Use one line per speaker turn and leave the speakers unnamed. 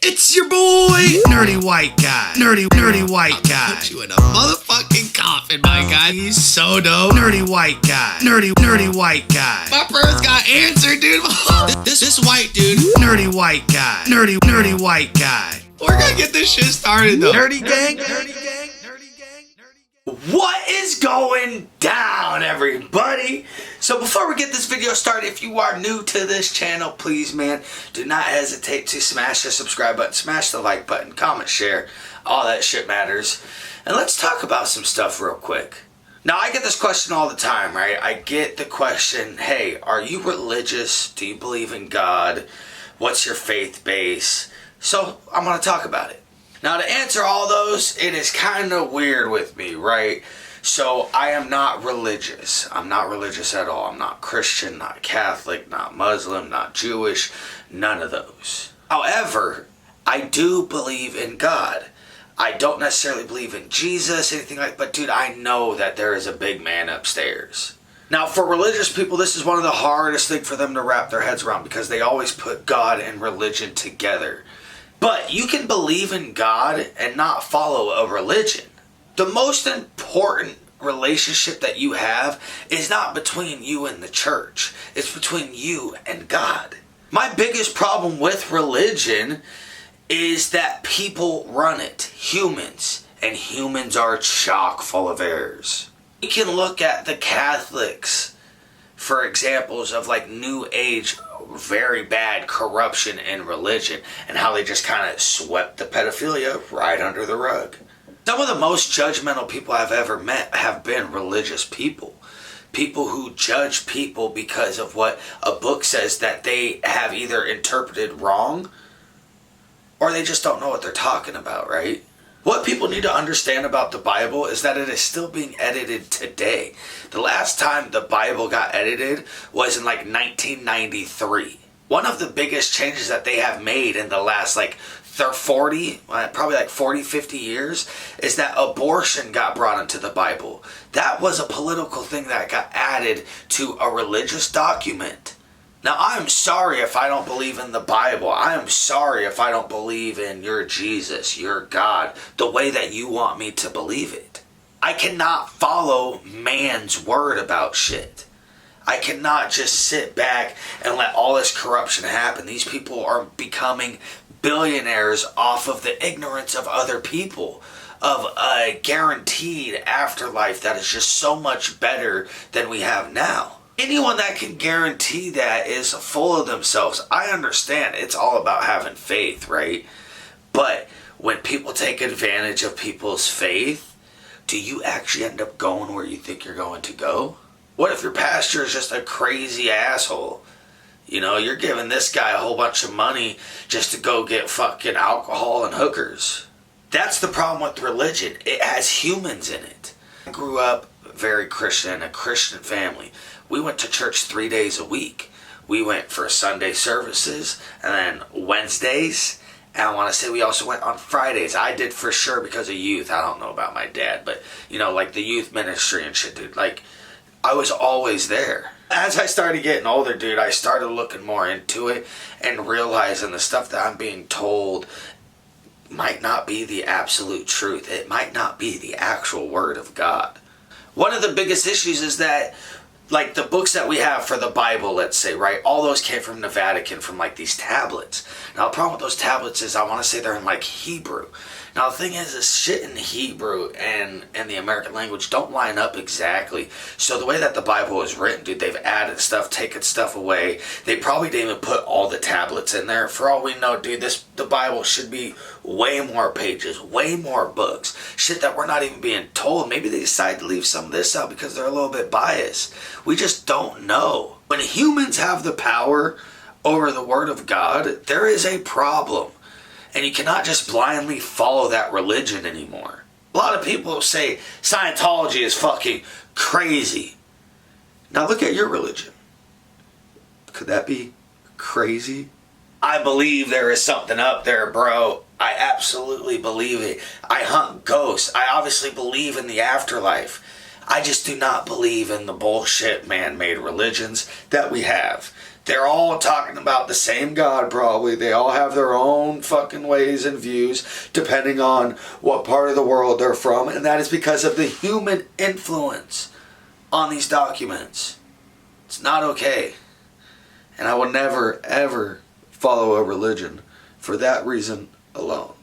It's your boy, Nerdy White Guy. Nerdy White Guy.
Put you in a motherfucking coffin, my guy. He's so dope.
Nerdy White Guy. Nerdy White Guy.
My prayers got answered, dude. This white dude.
Nerdy White Guy. Nerdy White Guy.
We're gonna get this shit started, though.
Nerdy gang. Nerdy gang. Nerdy gang. Nerdy gang. What is going down, everybody? So before we get this video started, if you are new to this channel, please, man, do not hesitate to smash the subscribe button, smash the like button, comment, share. All that shit matters. And let's talk about some stuff real quick. Now, I get this question all the time, right? I get the question, hey, are you religious? Do you believe in God? What's your faith base? So I'm going to talk about it. Now, to answer all those, it is kind of weird with me, right? So I am not religious. I'm not religious at all. I'm not Christian, not Catholic, not Muslim, not Jewish, none of those. However, I do believe in God. I don't necessarily believe in Jesus, anything like that, but dude, I know that there is a big man upstairs. Now, for religious people, this is one of the hardest things for them to wrap their heads around because they always put God and religion together. But you can believe in God and not follow a religion. The most important relationship that you have is not between you and the church. It's between you and God. My biggest problem with religion is that people run it, humans, and humans are chock full of errors. You can look at the Catholics for examples of like New Age, very bad corruption in religion and how they just kind of swept the pedophilia right under the rug. Some of the most judgmental people I've ever met have been religious people. People who judge people because of what a book says that they have either interpreted wrong or they just don't know what they're talking about, right? What people need to understand about the Bible is that it is still being edited today. The last time the Bible got edited was in like 1993. One of the biggest changes that they have made in the last probably 40, 50 years is that abortion got brought into the Bible. That was a political thing that got added to a religious document. Now, I'm sorry if I don't believe in the Bible. I am sorry if I don't believe in your Jesus, your God, the way that you want me to believe it. I cannot follow man's word about shit. I cannot just sit back and let all this corruption happen. These people are becoming billionaires off of the ignorance of other people, of a guaranteed afterlife that is just so much better than we have now. Anyone that can guarantee that is full of themselves. I understand it's all about having faith, right? But when people take advantage of people's faith, do you actually end up going where you think you're going to go? What if your pastor is just a crazy asshole? You know, you're giving this guy a whole bunch of money just to go get fucking alcohol and hookers. That's the problem with religion. It has humans in it. I grew up very Christian, in a Christian family. We went to church 3 days a week. We went for Sunday services and then Wednesdays. And I want to say we also went on Fridays. I did for sure because of youth. I don't know about my dad, but you know, like the youth ministry and shit, dude. Like, I was always there. As I started getting older, dude, I started looking more into it and realizing the stuff that I'm being told might not be the absolute truth. It might not be the actual word of God. One of the biggest issues is that, like, the books that we have for the Bible, let's say, right, all those came from the Vatican, from like these tablets. Now, the problem with those tablets is I want to say they're in like Hebrew. Now, the thing is, this shit in Hebrew and the American language don't line up exactly. So the way that the Bible is written, dude, they've added stuff, taken stuff away. They probably didn't even put all the tablets in there. For all we know, dude, the Bible should be way more pages, way more books. Shit that we're not even being told. Maybe they decide to leave some of this out because they're a little bit biased. We just don't know. When humans have the power over the Word of God, there is a problem. And you cannot just blindly follow that religion anymore. A lot of people say Scientology is fucking crazy. Now look at your religion. Could that be crazy? I believe there is something up there, bro. I absolutely believe it. I hunt ghosts. I obviously believe in the afterlife. I just do not believe in the bullshit man-made religions that we have. they're all talking about the same God probably. They all have their own fucking ways and views depending on what part of the world they're from. And that is because of the human influence on these documents. It's not okay. And I will never, ever follow a religion for that reason alone.